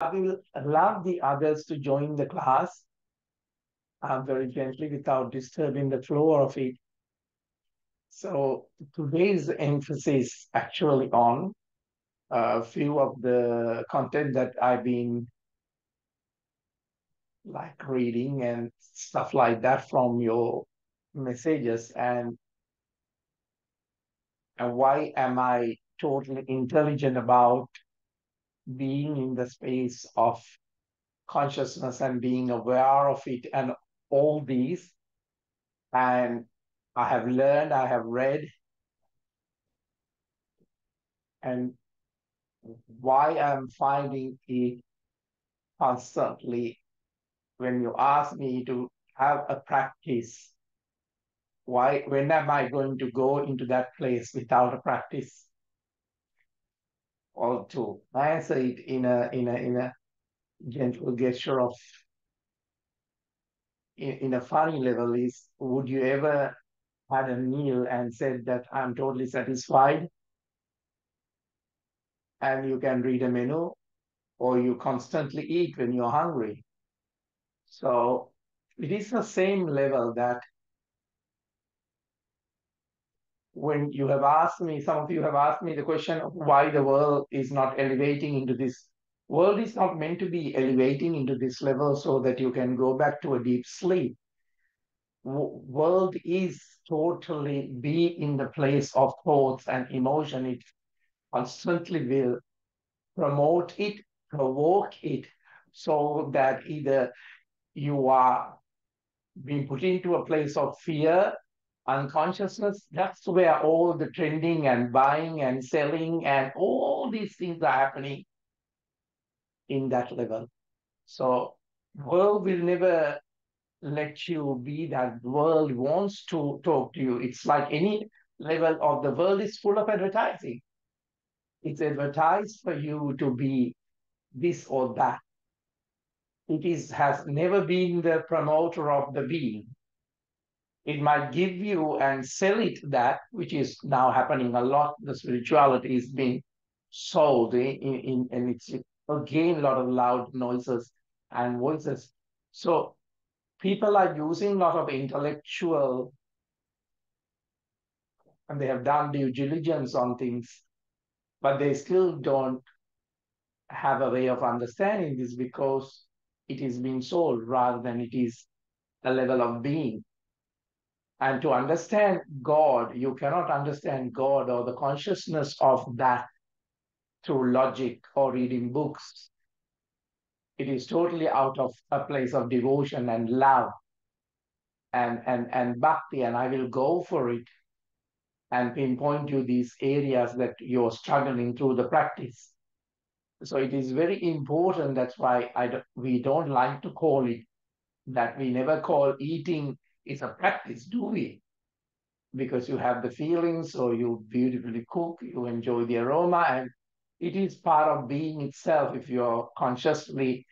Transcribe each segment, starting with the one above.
I will allow the others to join the class very gently without disturbing the flow of it. So today's emphasis actually on a few of the content that I've been like reading and stuff like that from your messages, and why am I totally intelligent about being in the space of consciousness and being aware of it and all these. And I have learned, I have read, and why I'm finding it constantly when you ask me to have a practice. Why, when am I going to go into that place without a practice? Or to answer it in a gentle gesture of in a funny level is, would you ever had a meal and said that I'm totally satisfied, and you can read a menu, or you constantly eat when you're hungry? So it is the same level that when you have asked me, some of you have asked me the question of why the world is not elevating into this. World is not meant to be elevating into this level so that you can go back to a deep sleep. World is totally be in the place of thoughts and emotion. It constantly will promote it, provoke it, so that either you are being put into a place of fear, unconsciousness. That's where all the trending and buying and selling and all these things are happening in that level. So world will never let you be that. World wants to talk to you. It's like any level of the world is full of advertising. It's advertised for you to be this or that. It is has never been the promoter of the being. It might give you and sell it that, which is now happening a lot. The spirituality is being sold and it's again a lot of loud noises and voices. So people are using a lot of intellectual, and they have done due diligence on things, but they still don't have a way of understanding this because it is being sold rather than it is a level of being. And to understand God, you cannot understand God or the consciousness of that through logic or reading books. It is totally out of a place of devotion and love and bhakti, and I will go for it and pinpoint you these areas that you're struggling through the practice. So it is very important. That's why we don't like to call it that. We never call eating is a practice, do we? Because you have the feelings, or you beautifully cook, you enjoy the aroma, and it is part of being itself if you're consciously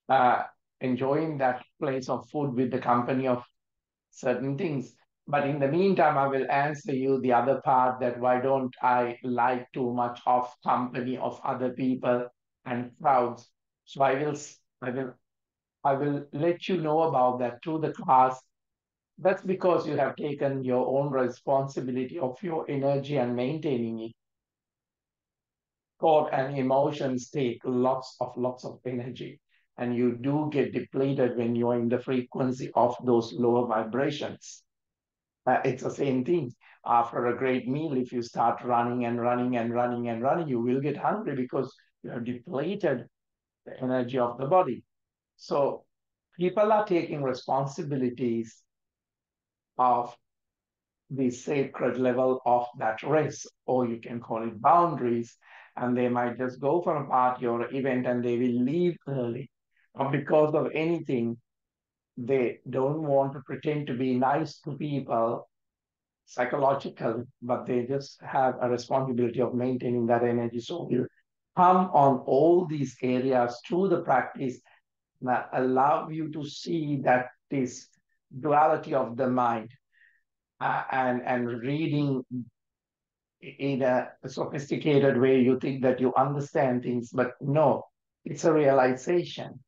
uh, enjoying that place of food with the company of certain things. But in the meantime, I will answer you the other part, that why don't I like too much of company of other people and crowds. So I will let you know about that through the class. That's because you have taken your own responsibility of your energy and maintaining it. Thought and emotions take lots of energy, and you do get depleted when you're in the frequency of those lower vibrations. It's the same thing. After a great meal, if you start running and running and running and running, you will get hungry because you have depleted the energy of the body. So people are taking responsibilities of the sacred level of that race, or you can call it boundaries, and they might just go for a party or event and they will leave early. Or because of anything, they don't want to pretend to be nice to people psychological, but they just have a responsibility of maintaining that energy. So we'll come on all these areas through the practice that allow you to see that this duality of the mind, and reading in a sophisticated way, you think that you understand things, but no, It's a realization.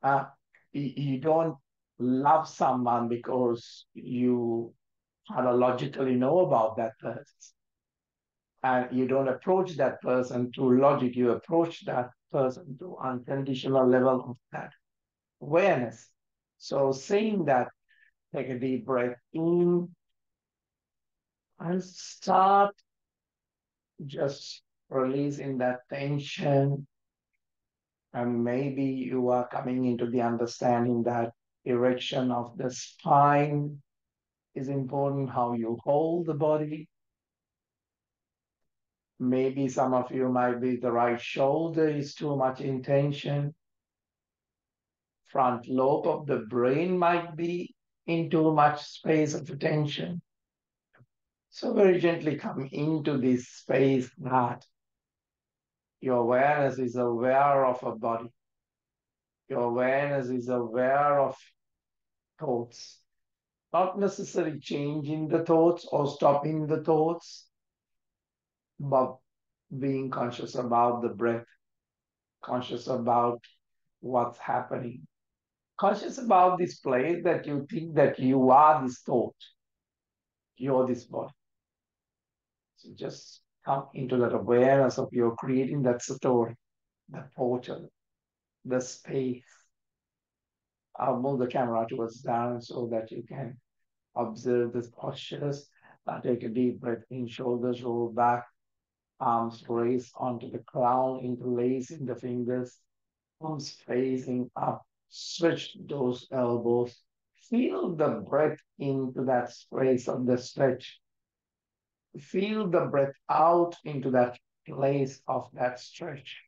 Uh, you don't love someone because you logically know about that person. And you don't approach that person through logic. You approach that person through unconditional level of that awareness. So saying that, take a deep breath in and start just releasing that tension. And maybe you are coming into the understanding that erection of the spine is important, how you hold the body. Maybe some of you might be the right shoulder is too much in tension. Front lobe of the brain might be in too much space of attention. So very gently come into this space that your awareness is aware of a body. Your awareness is aware of thoughts. Not necessarily changing the thoughts or stopping the thoughts, but being conscious about the breath, conscious about what's happening, conscious about this place that you think that you are this thought, you're this body. So just come into that awareness of you're creating that story, the portal, the space. I'll move the camera towards down so that you can observe the postures. Take a deep breath in, shoulders roll back, arms raised onto the crown, interlacing the fingers, palms facing up, stretch those elbows. Feel the breath into that space of the stretch. Feel the breath out into that place of that stretch.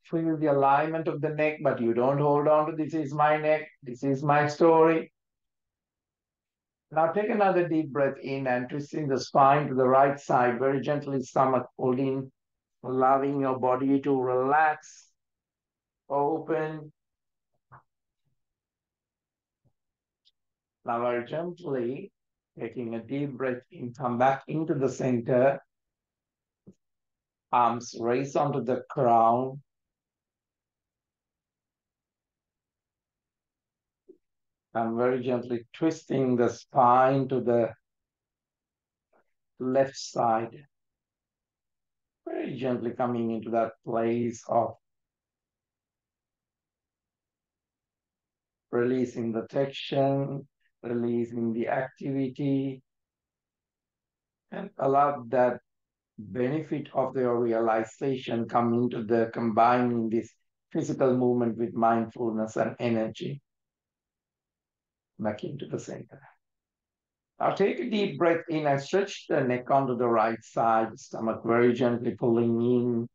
Feel the alignment of the neck, but you don't hold on to this is my neck, this is my story. Now take another deep breath in and twisting the spine to the right side, very gently, stomach holding, allowing your body to relax, open. Now very gently, taking a deep breath in, come back into the center, arms raised onto the crown. And very gently twisting the spine to the left side. Very gently coming into that place of releasing the tension, releasing the activity, and allow that benefit of your realization come into the combining this physical movement with mindfulness and energy back into the center. Now take a deep breath in and stretch the neck onto the right side, stomach very gently pulling in.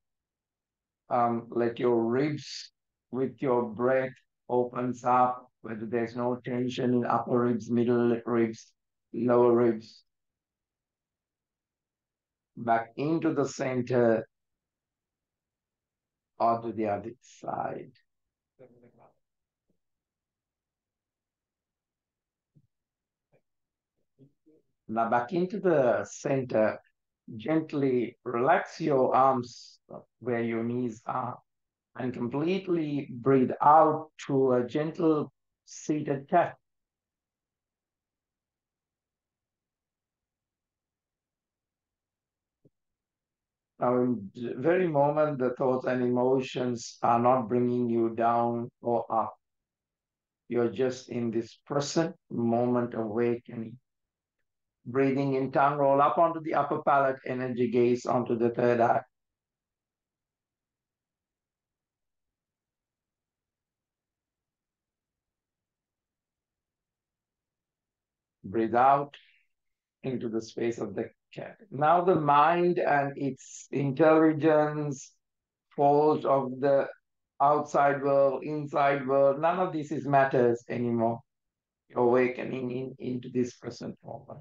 Let your ribs with your breath opens up, whether there's no tension in upper ribs, middle ribs, lower ribs. Back into the center or to the other side. Now back into the center. Gently relax your arms where your knees are and completely breathe out to a gentle seated cat. Now, in the very moment, the thoughts and emotions are not bringing you down or up. You're just in this present moment awakening. Breathing in, tongue roll up onto the upper palate, energy gaze onto the third eye. Breathe out into the space of the cat. Now the mind and its intelligence, force of the outside world, inside world, none of this is matters anymore. You're awakening into this present moment.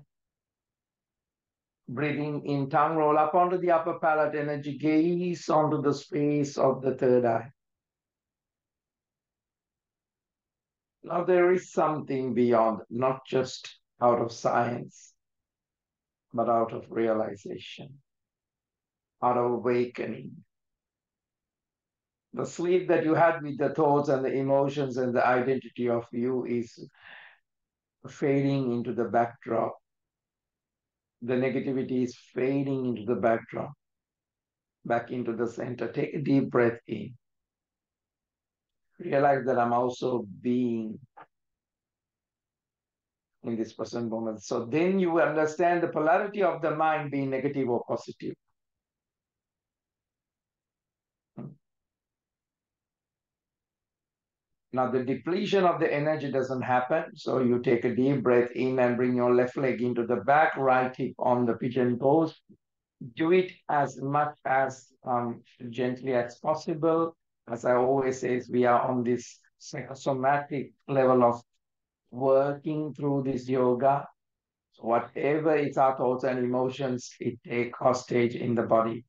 Breathing in, tongue roll up onto the upper palate, energy gaze onto the space of the third eye. Now there is something beyond, not just out of science, but out of realization. out of awakening. The sleep that you had with the thoughts and the emotions and the identity of you is fading into the backdrop. The negativity is fading into the backdrop, back into the center. Take a deep breath in. Realize that I'm also being in this present moment. So then you understand the polarity of the mind being negative or positive. Now the depletion of the energy doesn't happen. So you take a deep breath in and bring your left leg into the back, right hip on the pigeon pose. Do it as much as gently as possible. As I always say, we are on this psychosomatic level of working through this yoga. So whatever is our thoughts and emotions, it take hostage in the body.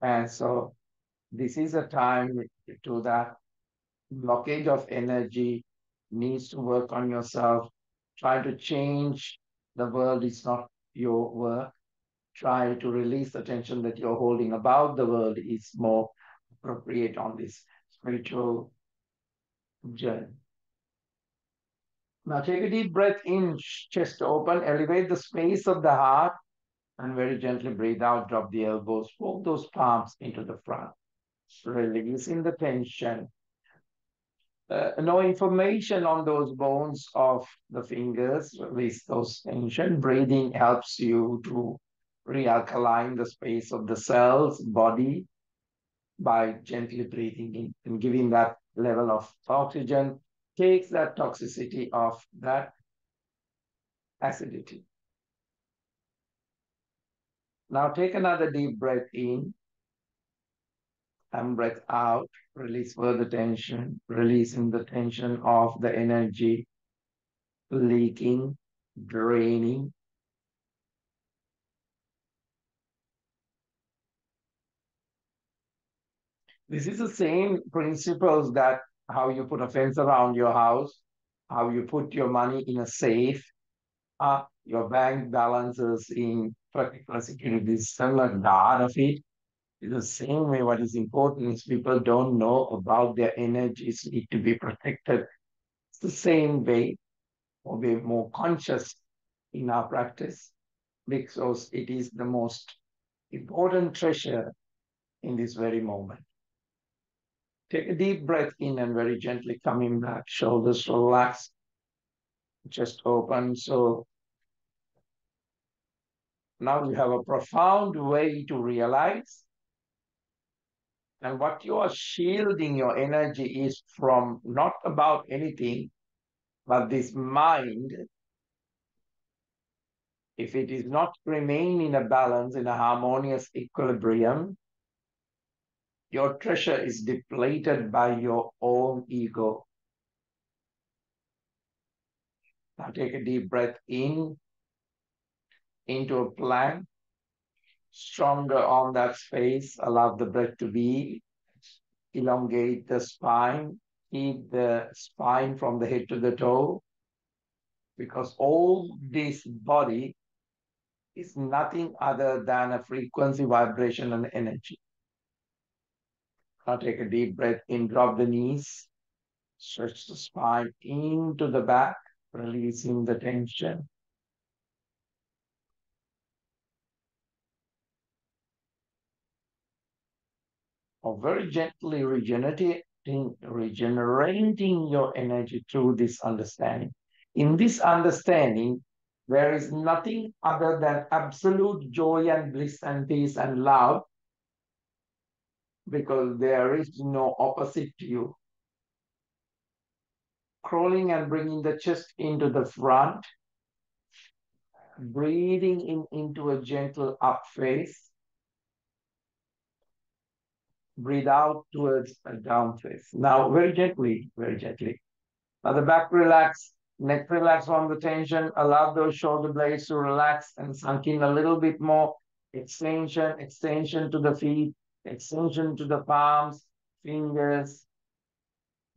And so this is a time to that blockage of energy needs to work on yourself. Try to change. The world is not your work. Try to release the tension that you're holding about the world is more appropriate on this spiritual journey. Now take a deep breath in, chest open, elevate the space of the heart, and very gently breathe out, drop the elbows, pull those palms into the front, releasing the tension. No information on those bones of the fingers, release those tension. Breathing helps you to realkaline the space of the cells, body, by gently breathing in and giving that level of oxygen, takes that toxicity of that acidity. Now take another deep breath in and breath out. Release further tension, releasing the tension of the energy leaking, draining. This is the same principles that how you put a fence around your house, how you put your money in a safe, your bank balances in particular securities, similar data of it. In the same way, what is important is people don't know about their energies need to be protected. It's the same way, or be more conscious in our practice because it is the most important treasure in this very moment. Take a deep breath in and very gently coming back, shoulders relaxed, chest open. So now you have a profound way to realize. And what you are shielding your energy is from not about anything, but this mind, if it is not remain in a balance, in a harmonious equilibrium, your treasure is depleted by your own ego. Now take a deep breath in, into a plank, stronger on that space, allow the breath to be, elongate the spine, keep the spine from the head to the toe, because all this body is nothing other than a frequency, vibration, and energy. Now take a deep breath in, drop the knees, stretch the spine into the back, releasing the tension. Or very gently regenerating your energy through this understanding. In this understanding, there is nothing other than absolute joy and bliss and peace and love because there is no opposite to you. Crawling and bringing the chest into the front, breathing in into a gentle up face, breathe out towards a down face. Now, very gently, very gently. Now the back relax, neck relax from the tension, allow those shoulder blades to relax and sunk in a little bit more. Extension, extension to the feet, extension to the palms, fingers,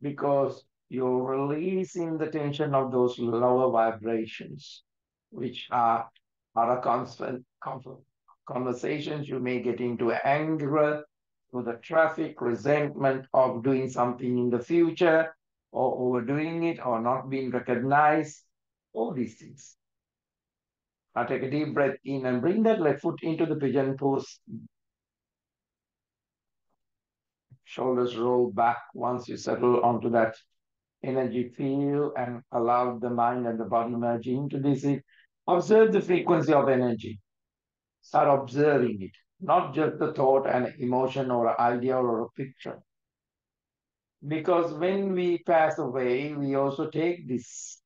because you're releasing the tension of those lower vibrations, which are a constant comfort. conversations, you may get into anger, to the traffic, resentment of doing something in the future, or overdoing it, or not being recognized, all these things. Now take a deep breath in and bring that left foot into the pigeon pose. Shoulders roll back once you settle onto that energy field and allow the mind and the body merge into this. Observe the frequency of energy. Start observing it, not just the thought and emotion or idea or a picture. Because when we pass away, we also take this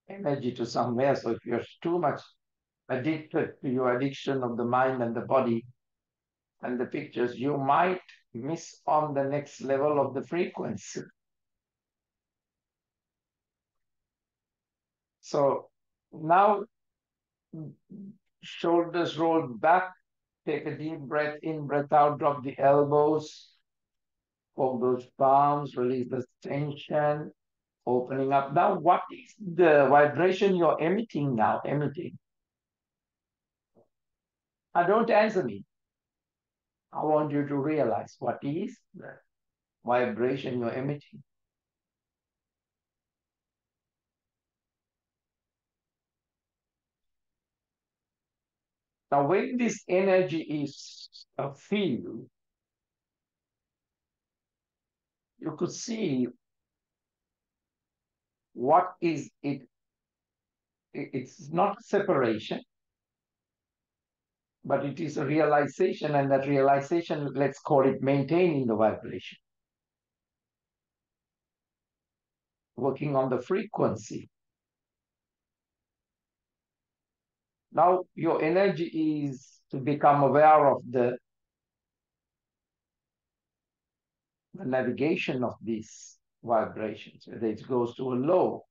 energy to somewhere. So if you're too much addicted to your addiction of the mind and the body and the pictures, you might miss on the next level of the frequency. So now shoulders roll back, take a deep breath in, breath out, drop the elbows, fold those palms, release the tension, opening up. Now, what is the vibration you're emitting now? Emitting. Don't answer me. I want you to realize what is the vibration you're emitting. Now, when this energy is a field, you could see what is it. It's not separation, but it is a realization, and that realization, let's call it maintaining the vibration, working on the frequency. Now your energy is to become aware of the navigation of these vibrations, whether it goes to a low.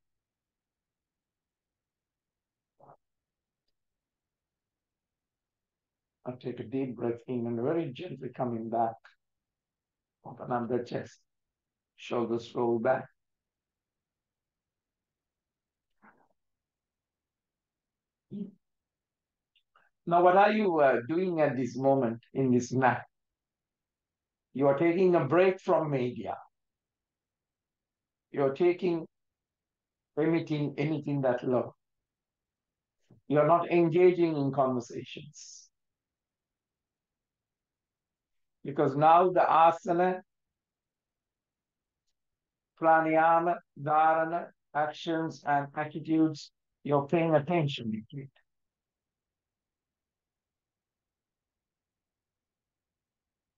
I'll take a deep breath in and very gently coming back. Open up the chest, shoulders roll back. Now, what are you doing at this moment in this nap? You are taking a break from media. You're emitting anything that low. You're not engaging in conversations. Because now the asana, pranayama, dharana, actions and attitudes, you're paying attention to it.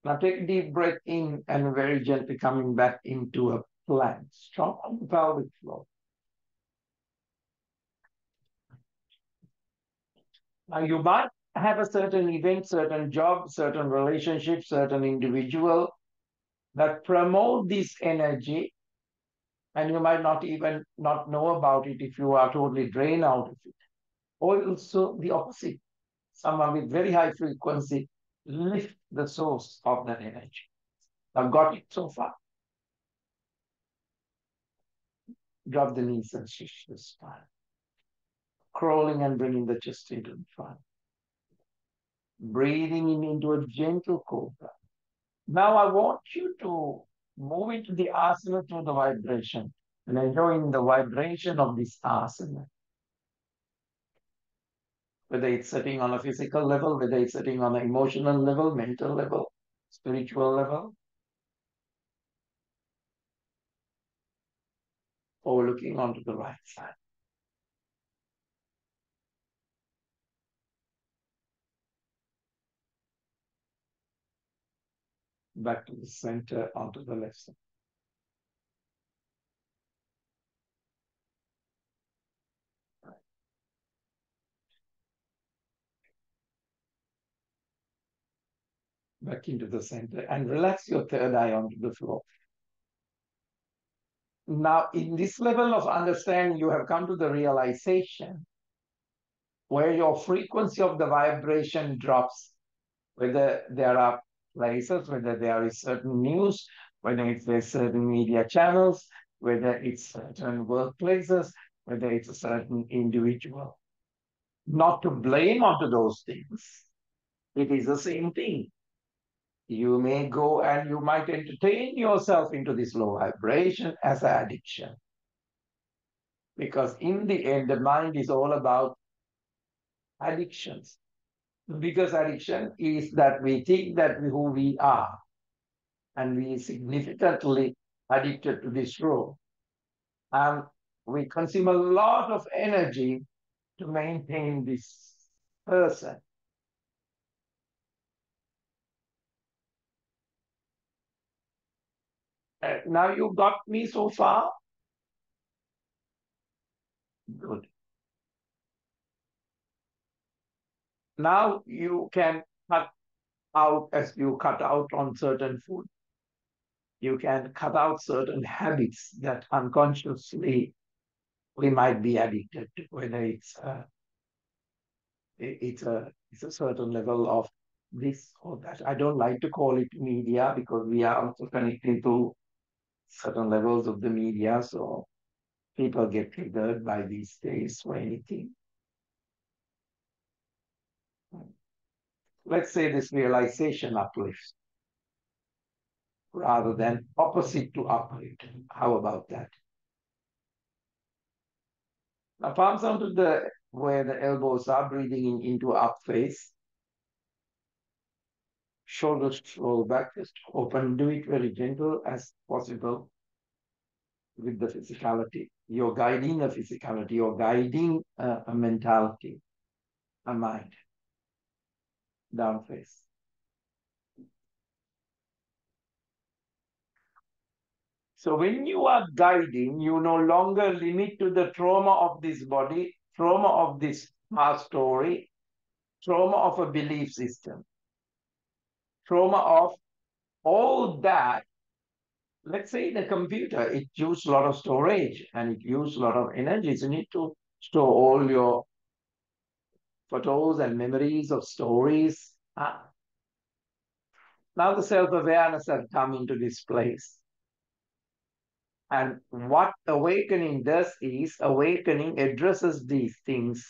Now take a deep breath in and very gently coming back into a plank. Strong on the pelvic floor. Now you might have a certain event, certain job, certain relationship, certain individual that promote this energy, and you might not even not know about it if you are totally drained out of it. Or also the opposite. Someone with very high frequency lift the source of that energy. I've got it so far. Drop the knees and shift the spine. Crawling and bringing the chest into the front. Breathing in into a gentle cobra. Now I want you to move into the asana through the vibration and enjoying the vibration of this asana. Whether it's sitting on a physical level, whether it's sitting on an emotional level, mental level, spiritual level, or looking onto the right side. Back to the center, onto the left side. Back into the center and relax your third eye onto the floor. Now, in this level of understanding, you have come to the realization where your frequency of the vibration drops, whether there are places, whether there is certain news, whether it's there's certain media channels, whether it's certain workplaces, whether it's a certain individual. Not to blame onto those things, It is the same thing. You may go and you might entertain yourself into this low vibration as an addiction. Because in the end, the mind is all about addictions. The biggest addiction is that we think that who we are, and we significantly addicted to this role. And we consume a lot of energy to maintain this person. Now you got me so far? Good. Now you can cut out, as you cut out on certain food, you can cut out certain habits that unconsciously we might be addicted to, whether it's a certain level of this or that. I don't like to call it media because we are also connected to certain levels of the media, so people get triggered by these days for anything. Let's say this realization uplifts rather than opposite to uplift. How about that? Now palms onto the where the elbows are, breathing in into up face. Shoulders roll back, just open. Do it very gentle as possible with the physicality. You're guiding a physicality, you're guiding a mentality, a mind. Down face. So when you are guiding, you no longer limit to the trauma of this body, trauma of this past story, trauma of a belief system, trauma of all that. Let's say the computer, it uses a lot of storage and it uses a lot of energy. So you need to store all your photos and memories of stories. Now the self-awareness has come into this place. And what awakening does is awakening addresses these things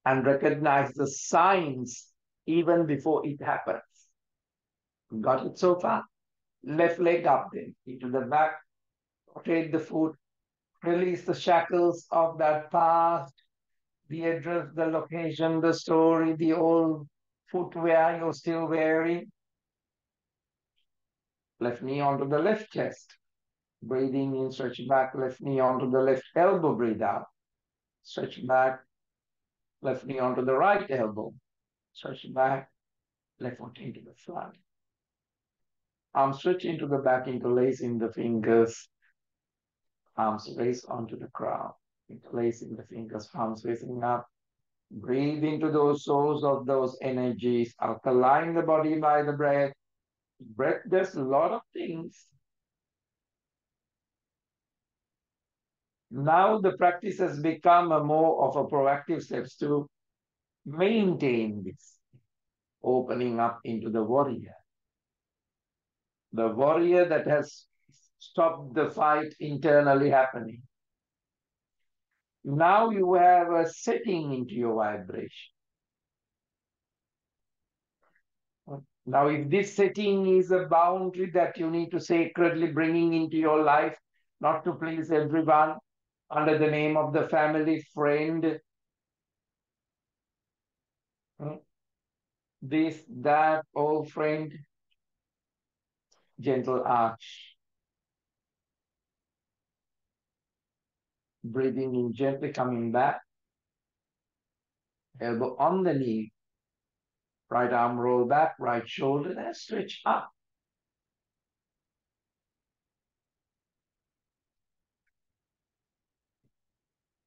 and recognize the signs even before it happens. Got it so far? Left leg up then, into the back, rotate the foot, release the shackles of that past, the address, the location, the story, the old footwear you're still wearing. Left knee onto the left chest. Breathing in, stretch back, left knee onto the left elbow, breathe out. Stretch back, left knee onto the right elbow. Stretch back, left foot into the front. Arms stretch into the back, interlacing the fingers. Arms raise onto the crown. Interlacing the fingers, palms facing up. Breathe into those sources of those energies. Alkaline the body by the breath. Breath does a lot of things. Now the practice has become a more of a proactive steps to maintain this, opening up into the warrior. The warrior that has stopped the fight internally happening. Now you have a setting into your vibration. Now, if this setting is a boundary that you need to sacredly bringing into your life, not to please everyone, under the name of the family, friend, this, that, old friend, gentle arch. Breathing in gently, coming back. Elbow on the knee. Right arm roll back, right shoulder, and stretch up.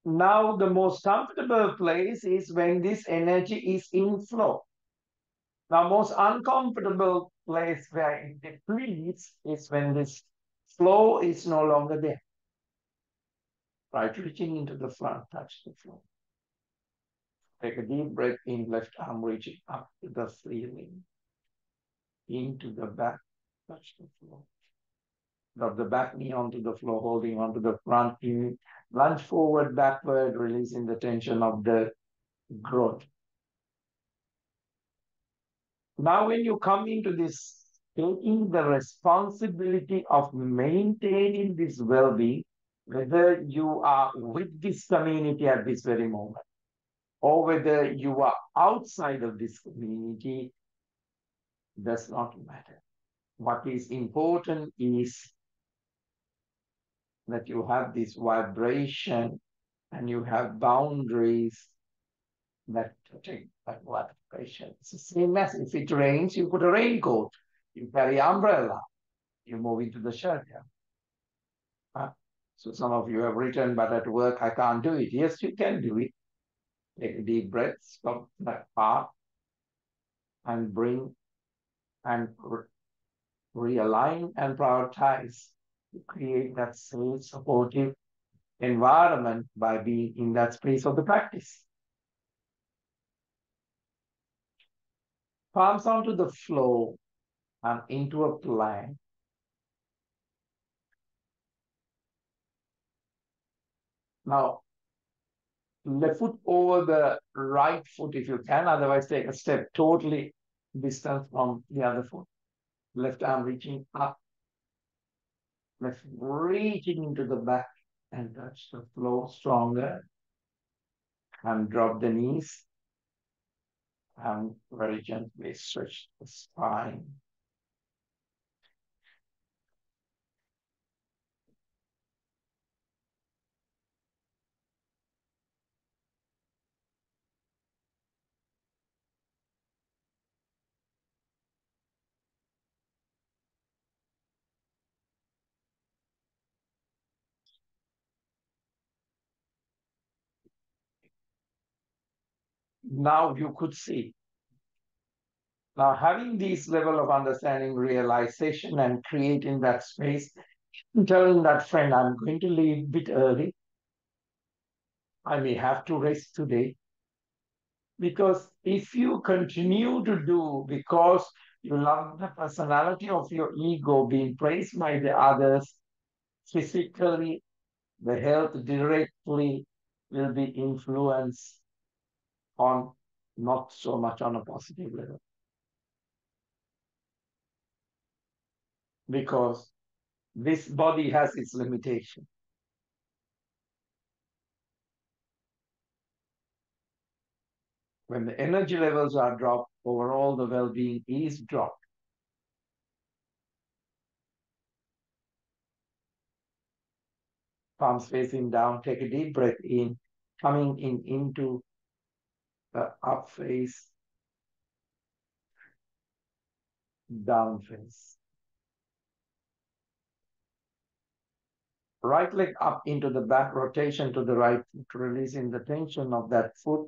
Now, the most comfortable place is when this energy is in flow. Now, most uncomfortable place where it depletes is when this flow is no longer there. Right, reaching into the front, touch the floor. Take a deep breath in, left arm reaching up to the ceiling. Into the back, touch the floor. Drop the back knee onto the floor, holding onto the front knee. Lunge forward, backward, releasing the tension of the growth. Now, when you come into this, taking the responsibility of maintaining this well being, whether you are with this community at this very moment, or whether you are outside of this community, does not matter. What is important is that you have this vibration and you have boundaries that protect that vibration. It's the same as if it rains, you put a raincoat, you carry umbrella, you move into the shelter. So some of you have written, but at work I can't do it. Yes, you can do it. Take a deep breath, stop that part, and bring and realign and prioritize to create that safe, supportive environment by being in that space of the practice. Palms onto the floor and into a plank. Now, left foot over the right foot if you can, otherwise take a step totally distant from the other foot. Left arm reaching up, left reaching into the back and touch the floor stronger and drop the knees and very gently stretch the spine. Now you could see. Now having this level of understanding, realization, and creating that space, telling that friend, I'm going to leave a bit early. I may have to rest today. Because if you continue to do, because you love the personality of your ego being praised by the others, physically, the health directly will be influenced on not so much on a positive level. Because this body has its limitation. When the energy levels are dropped, overall the well-being is dropped. Palms facing down, take a deep breath in, coming in into the up face, down face. Right leg up into the back, rotation to the right foot, releasing the tension of that foot.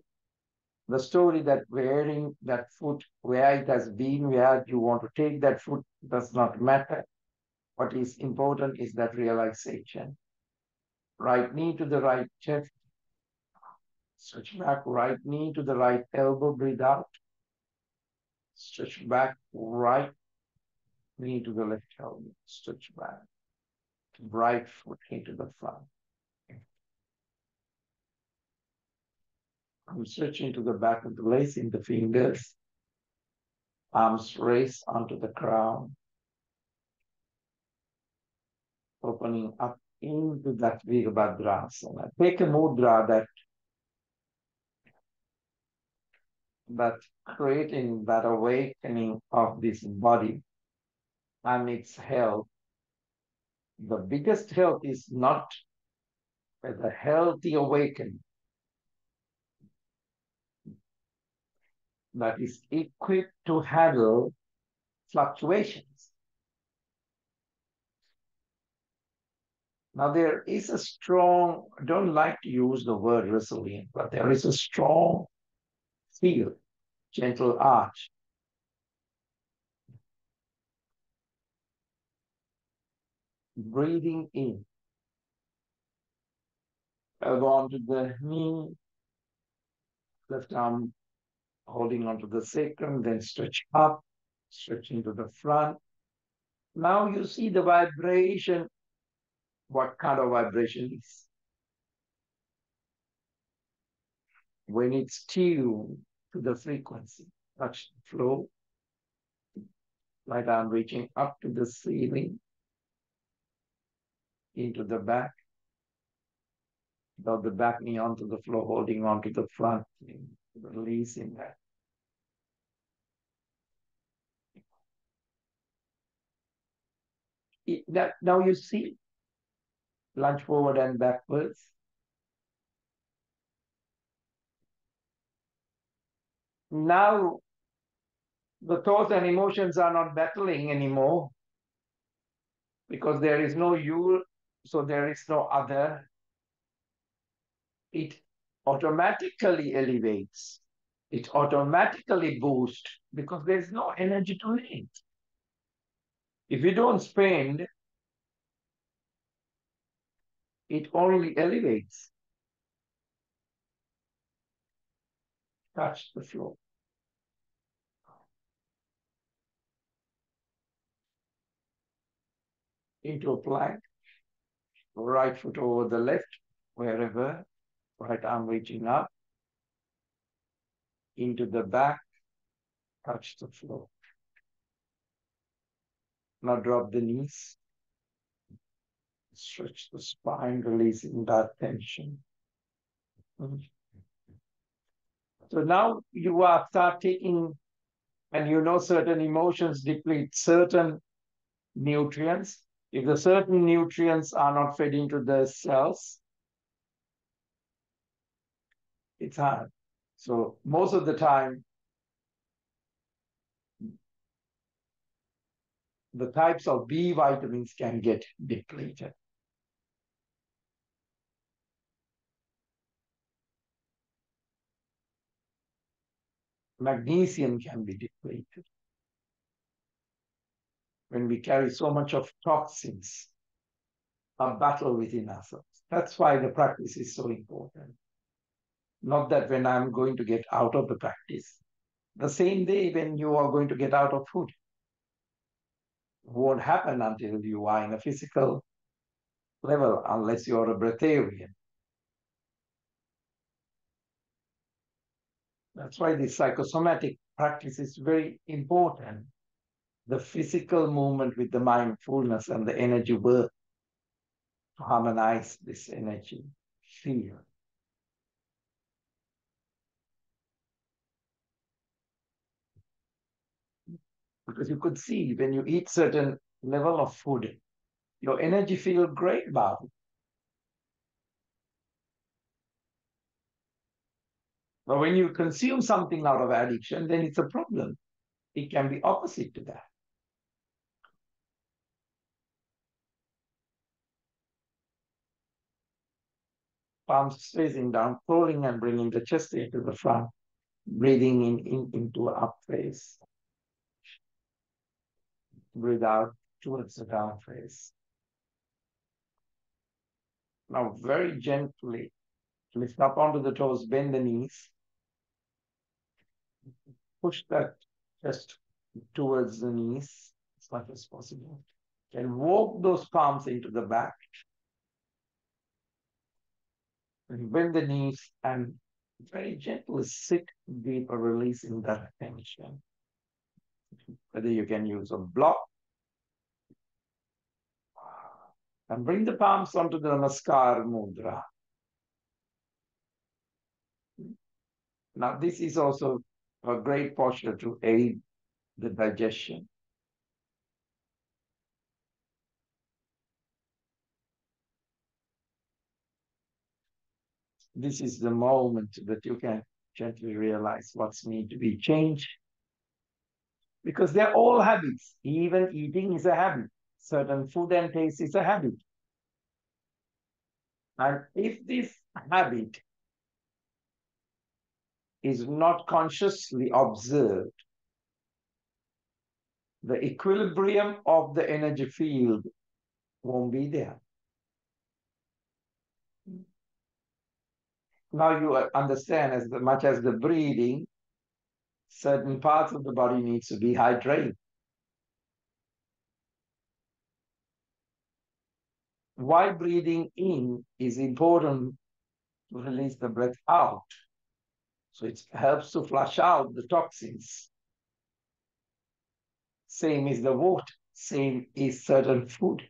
The story that wearing that foot, where it has been, where you want to take that foot, does not matter. What is important is that realization. Right knee to the right chest, stretch back, right knee to the right elbow, breathe out. Stretch back, right knee to the left elbow, stretch back. Right foot into the front. I'm stretching to the back of the legs in the fingers. Arms raised onto the crown, opening up into that Virabhadrasana. Take a mudra that creating that awakening of this body and its health. The biggest health is not the healthy awakening that is equipped to handle fluctuations. Now, there is a strong, I don't like to use the word resilient, but there is a strong feel, gentle arch. Breathing in, elbow onto the knee, left arm holding onto the sacrum, then stretch up, stretching to the front. Now you see the vibration, what kind of vibration is. When it's tuned to the frequency, touch the flow, Right arm reaching up to the ceiling, into the back, without the back knee onto the floor, holding onto the front, releasing that. Now you see, lunge forward and backwards. Now the thoughts and emotions are not battling anymore because there is no you, so there is no other. It automatically elevates. It automatically boosts because there's no energy to it. If you don't spend, it only elevates. Touch the floor. Into a plank. Right foot over the left, wherever. Right arm reaching up. Into the back. Touch the floor. Now drop the knees. Stretch the spine, releasing that tension. So now you are start taking, and you know certain emotions deplete certain nutrients. If the certain nutrients are not fed into the cells, it's hard. So most of the time, the types of B vitamins can get depleted. Magnesium can be depleted when we carry so much of toxins, a battle within ourselves. That's why the practice is so important. Not that when I'm going to get out of the practice, the same day when you are going to get out of food won't happen until you are in a physical level, unless you're a breatharian. That's why this psychosomatic practice is very important. The physical movement with the mindfulness and the energy work to harmonize this energy field. Because you could see when you eat certain level of food, your energy feel great about it. But when you consume something out of addiction, then it's a problem. It can be opposite to that. Palms facing down, pulling and bringing the chest into the front, breathing in into up face. Breathe out towards the down face. Now very gently lift up onto the toes, bend the knees, push that chest towards the knees as much as possible. And walk those palms into the back. And bend the knees and very gently sit deeper, releasing that tension. Whether you can use a block and bring the palms onto the Namaskar Mudra. Now, this is also a great posture to aid the digestion. This is the moment that you can gently realize what's need to be changed. Because they're all habits. Even eating is a habit. Certain food and taste is a habit. And if this habit is not consciously observed, the equilibrium of the energy field won't be there. Now you understand as much as the breathing, certain parts of the body needs to be hydrated. While breathing in is important to release the breath out. So it helps to flush out the toxins. Same is the water. Same is certain food.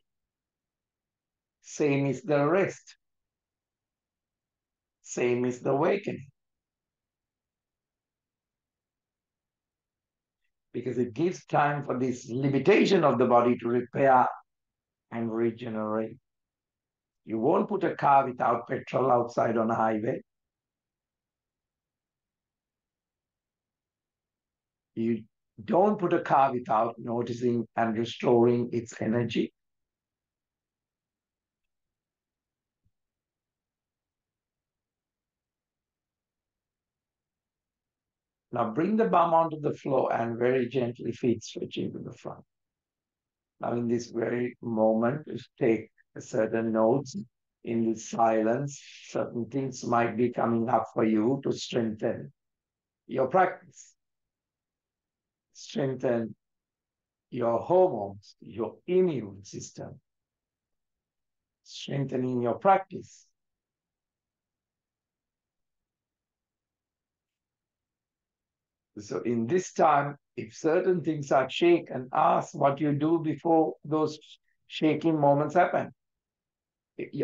Same is the rest. Same is the awakening. Because it gives time for this limitation of the body to repair and regenerate. You won't put a car without petrol outside on a highway. You don't put a car without noticing and restoring its energy. Now bring the bum onto the floor and very gently feet stretching to the front. Now in this very moment, just take certain notes in this silence. Certain things might be coming up for you to strengthen your practice. Strengthen your hormones, your immune system, strengthening your practice. So in this time, if certain things are shaken, ask what you do before those shaking moments happen.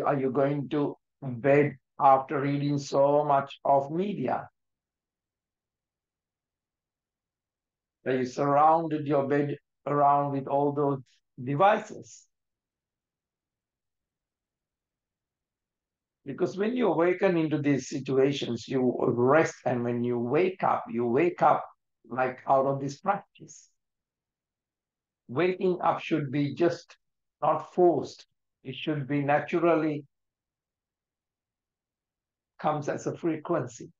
Are you going to bed after reading so much of media? That you surrounded your bed around with all those devices? Because when you awaken into these situations, you rest, and when you wake up like out of this practice. Waking up should be just not forced. It should be naturally comes as a frequency.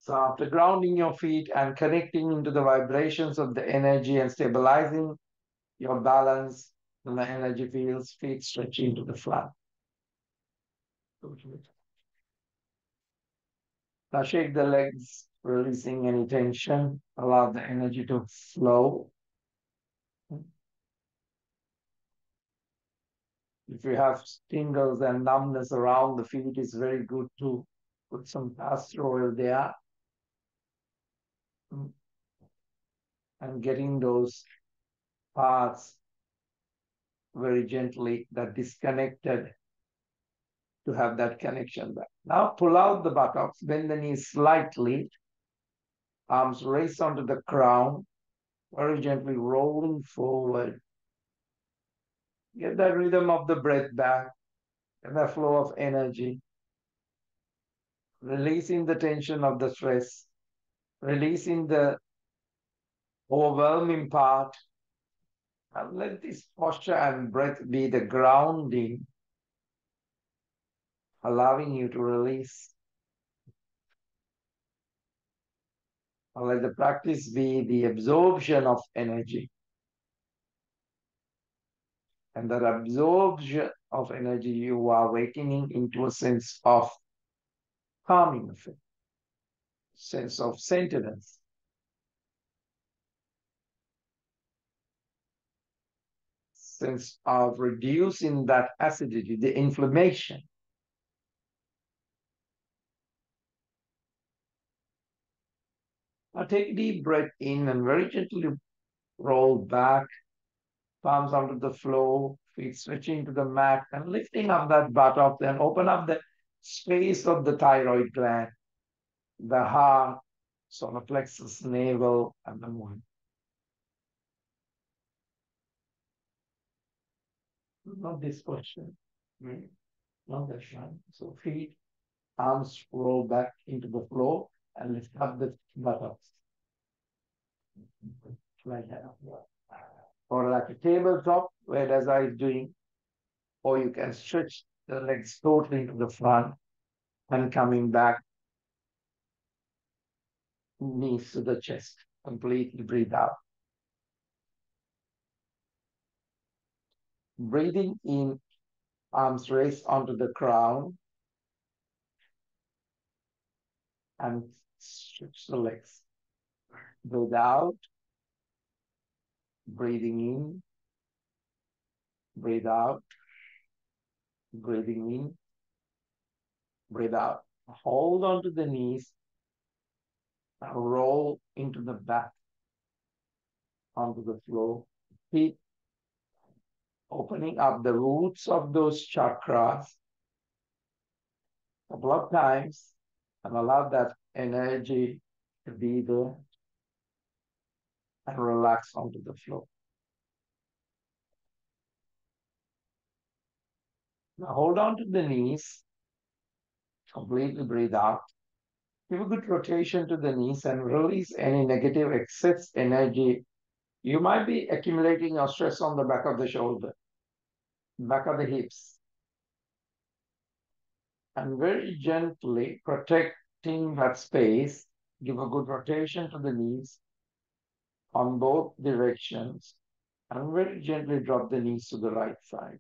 So after grounding your feet and connecting into the vibrations of the energy and stabilizing your balance, and the energy feels feet stretching to the front. Now shake the legs, releasing any tension. Allow the energy to flow. If you have tingles and numbness around the feet, it's very good to put some castor oil there and getting those parts very gently that disconnected to have that connection back. Now pull out the buttocks, bend the knees slightly, arms raised onto the crown, very gently rolling forward. Get that rhythm of the breath back and the flow of energy, releasing the tension of the stress, releasing the overwhelming part, and let this posture and breath be the grounding, allowing you to release. And let the practice be the absorption of energy. And that absorption of energy, you are awakening into a sense of calming effect, sense of centeredness, sense of reducing that acidity, the inflammation. Now take a deep breath in and very gently roll back, palms onto the floor, feet stretching to the mat and lifting up that buttock, then open up the space of the thyroid gland, the heart, solar plexus, navel, and the moon. Not this question, not that one. So feet, arms roll back into the floor and lift up the buttocks. Like that. Or like a tabletop, where as I is doing, or you can stretch the legs totally to the front and coming back, knees to the chest. Completely breathe out. Breathing in, arms raised onto the crown and stretch the legs. Breathe out, breathing in, breathe out, breathing in, breathe out. Hold on to the knees and roll into the back onto the floor. Keep opening up the roots of those chakras a couple of times and allow that energy to be there and relax onto the floor. Now hold on to the knees, completely breathe out. Give a good rotation to the knees and release any negative excess energy. You might be accumulating or stress on the back of the shoulder, back of the hips, and very gently protecting that space. Give a good rotation to the knees on both directions and very gently drop the knees to the right side.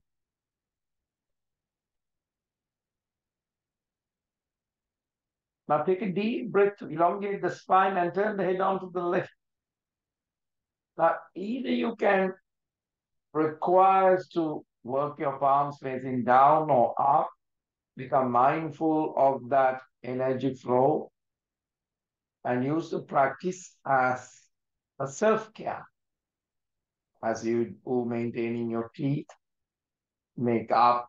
Now take a deep breath to elongate the spine and turn the head onto the left. Now either you can require to work your palms facing down or up, become mindful of that energy flow, and use the practice as a self-care, as you maintaining your teeth, makeup,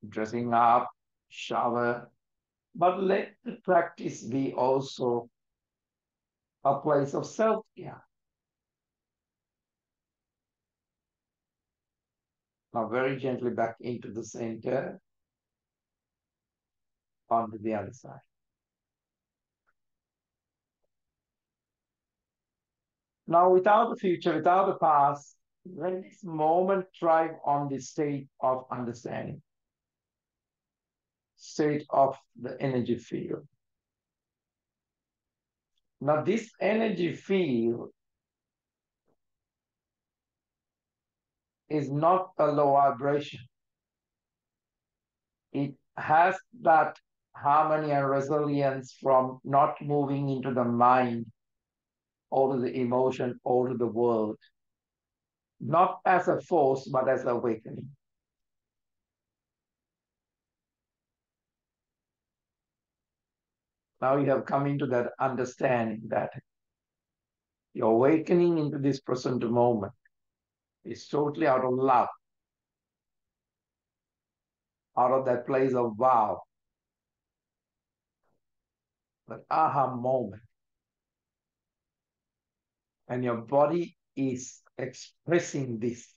dressing up, shower. But let the practice be also a place of self-care. Now very gently back into the center, onto the other side. Now without the future, without the past, let this moment thrive on the state of understanding, state of the energy field. Now this energy field is not a low vibration. It has that harmony and resilience from not moving into the mind or to the emotion or to the world, not as a force, but as awakening. Now you have come into that understanding that your awakening into this present moment is totally out of love, out of that place of wow, that aha moment. And your body is expressing this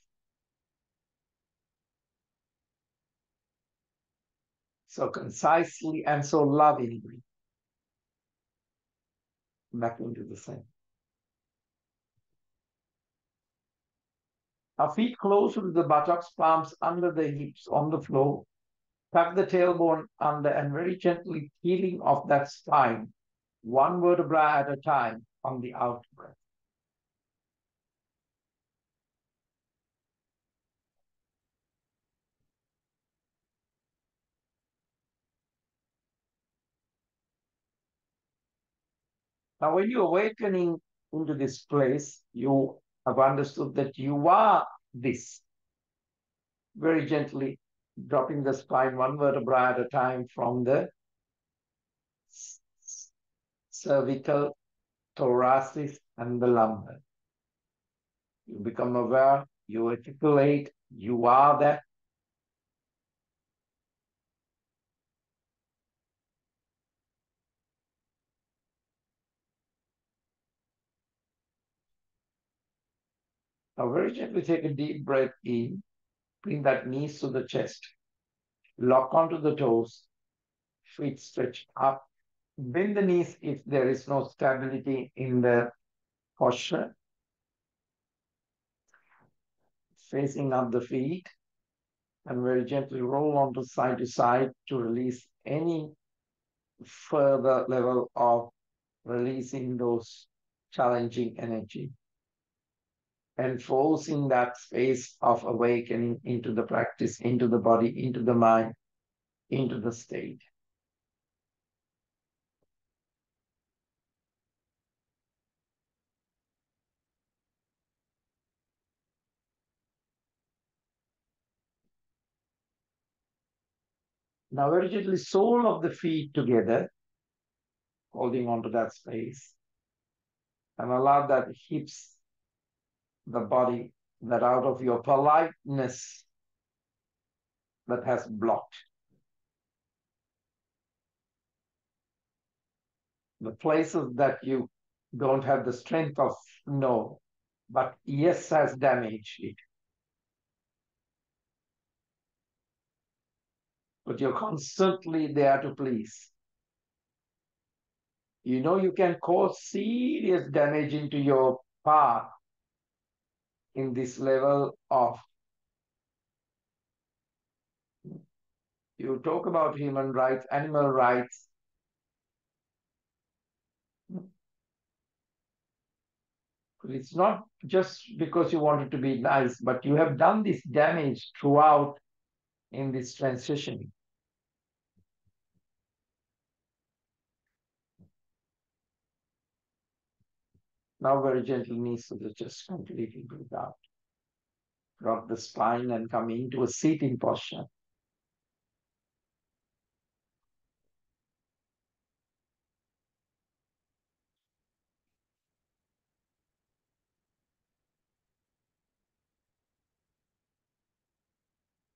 so concisely and so lovingly back into the same. Our feet closer to the buttocks, palms under the hips on the floor. Tuck the tailbone under and very gently peeling off that spine, one vertebra at a time on the out breath. Now, when you're awakening into this place, you have understood that you are this. Very gently dropping the spine one vertebra at a time from the cervical, thoracic, and the lumbar. You become aware, you articulate, you are that. Now, very gently take a deep breath in, bring that knees to the chest, lock onto the toes, feet stretch up, bend the knees if there is no stability in the posture, facing up the feet, and very gently roll onto side to side to release any further level of releasing those challenging energy and forcing that space of awakening into the practice, into the body, into the mind, into the state. Now very gently sole of the feet together, holding on to that space, and allow that hips, the body, that out of your politeness that has blocked the places that you don't have the strength of no, but yes has damaged it. But you're constantly there to please. You know you can cause serious damage into your path in this level of, you talk about human rights, animal rights. It's not just because you wanted to be nice, but you have done this damage throughout in this transition. Now very gently, knees to the chest, completely breathe out. Drop the spine and come into a seating posture.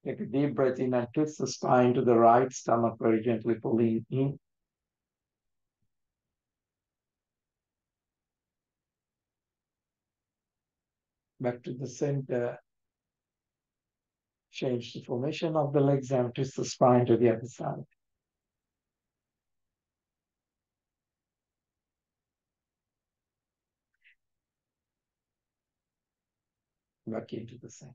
Take a deep breath in and twist the spine to the right, stomach very gently pulling in. Back to the center. Change the formation of the legs and twist the spine to the other side. Back into the center.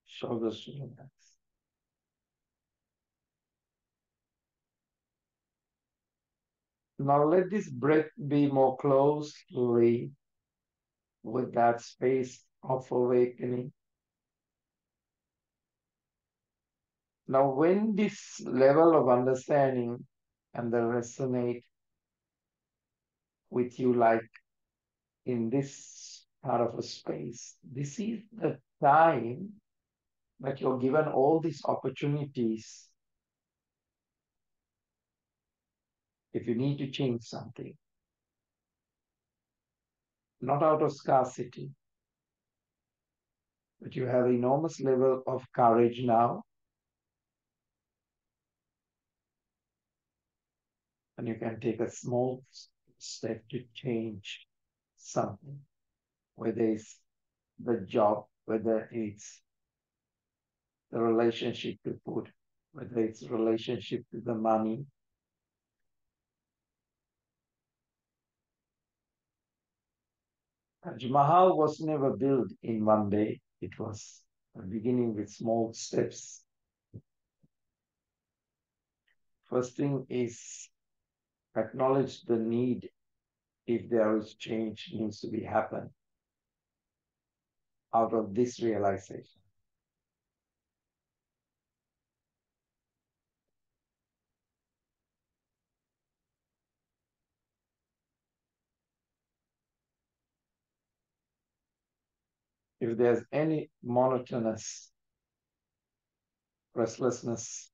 Shoulders to relax. Now let this breath be more closely with that space of awakening. Now, when this level of understanding and the resonate with you, like in this part of a space, this is the time that you're given all these opportunities. If you need to change something, not out of scarcity, but you have enormous level of courage now, and you can take a small step to change something, whether it's the job, whether it's the relationship to food, whether it's relationship to the money. Taj Mahal was never built in one day. It was beginning with small steps. First thing is acknowledge the need if there is change needs to be happen out of this realization. If there's any monotonous restlessness,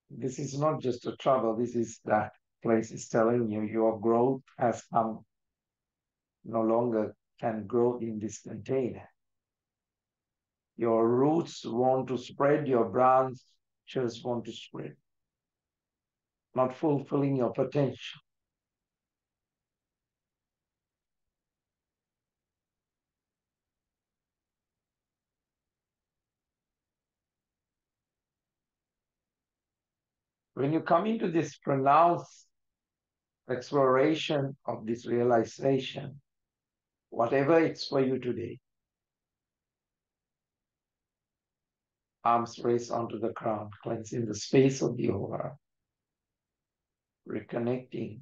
this is not just a trouble, this is that place is telling you your growth has come, no longer can grow in this container. Your roots want to spread, your branches want to spread, not fulfilling your potential. When you come into this pronounced exploration of this realization, whatever it's for you today, arms raised onto the ground, cleansing the space of the aura, reconnecting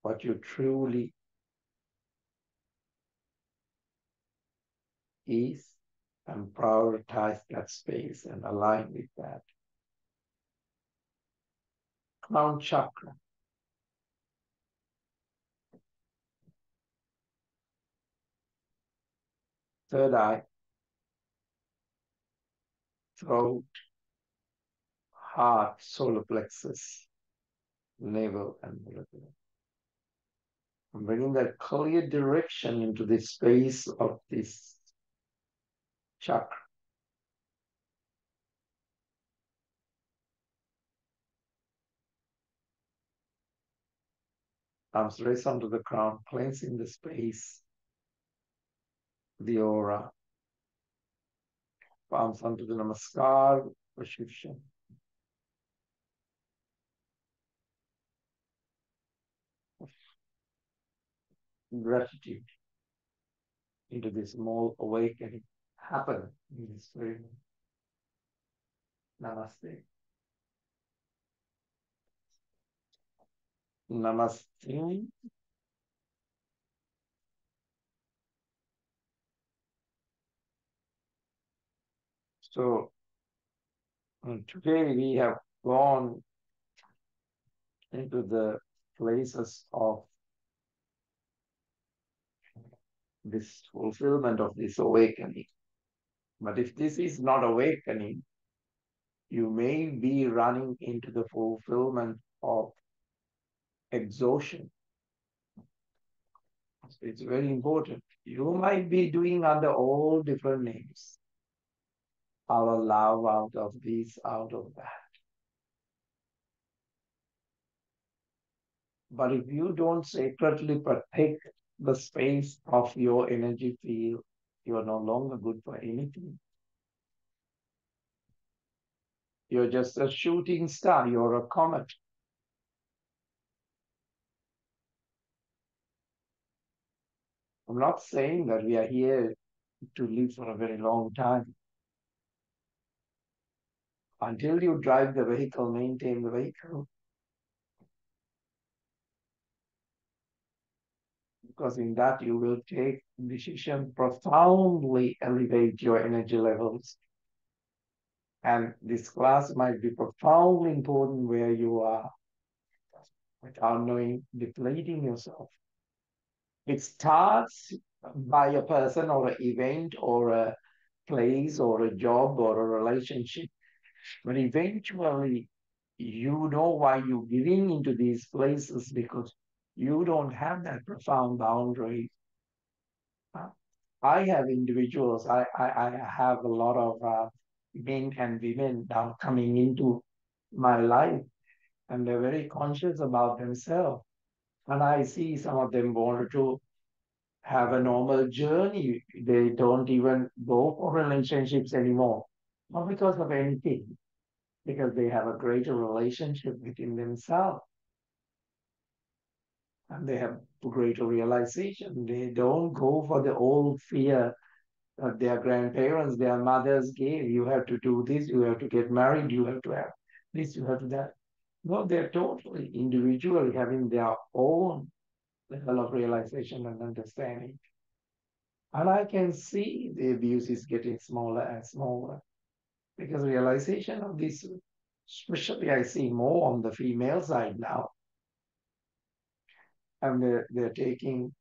what you truly is, and prioritize that space and align with that. Crown chakra. Third eye, throat, heart, solar plexus, navel, and molecular. I'm bringing that clear direction into the space of this chakra. Arms raised onto the crown, cleansing the space, the aura. Palms onto the namaskar, prescription. Gratitude into this small awakening happen in this very moment. Namaste. Namaste. So today we have gone into the places of this fulfillment of this awakening. But if this is not awakening, you may be running into the fulfillment of exhaustion. So it's very important. You might be doing under all different names. Our love out of this, out of that. But if you don't sacredly protect the space of your energy field, you are no longer good for anything. You're just a shooting star, you're a comet. I'm not saying that we are here to live for a very long time. Until you drive the vehicle, maintain the vehicle. Because in that you will take decision profoundly elevate your energy levels. And this class might be profoundly important where you are without knowing, depleting yourself. It starts by a person or an event or a place or a job or a relationship. But eventually, you know why you're giving into these places because you don't have that profound boundary. I have individuals, I have a lot of men and women now coming into my life, and they're very conscious about themselves. And I see some of them wanted to have a normal journey. They don't even go for relationships anymore. Not because of anything, because they have a greater relationship within themselves and they have greater realization. They don't go for the old fear that their grandparents, their mothers gave. You have to do this, you have to get married, you have to have this, you have to that. No, they're totally individually having their own level of realization and understanding. And I can see the abuse is getting smaller and smaller because realization of this, especially I see more on the female side now, and they're taking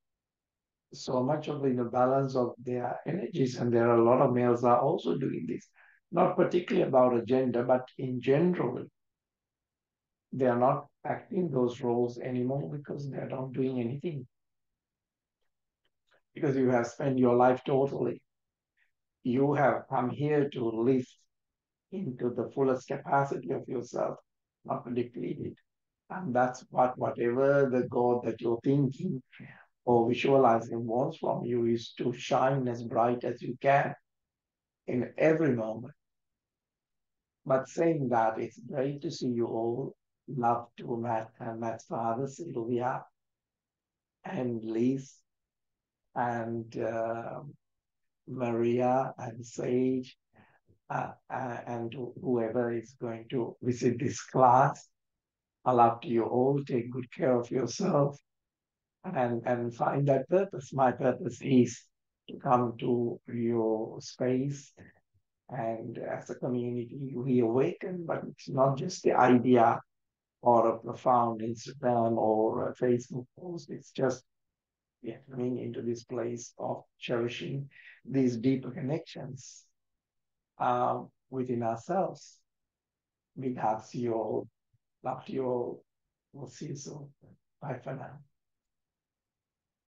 so much of the balance of their energies, and there are a lot of males are also doing this. Not particularly about a gender, but in general, they are not acting those roles anymore because they're not doing anything. Because you have spent your life totally. You have come here to live into the fullest capacity of yourself, not to deplete it. And that's what whatever the God that you're thinking or visualizing wants from you is to shine as bright as you can in every moment. But saying that, it's great to see you all. Love to Matt and Matt's father, Sylvia, and Liz, and Maria, and Sage, and whoever is going to visit this class. I love to you all. Take good care of yourself and find that purpose. My purpose is to come to your space and as a community we awaken, but it's not just the idea or a profound Instagram or a Facebook post. It's just we are coming into this place of cherishing these deeper connections within ourselves. big hugs to you all. Love to you all. We'll see you soon. Bye for now.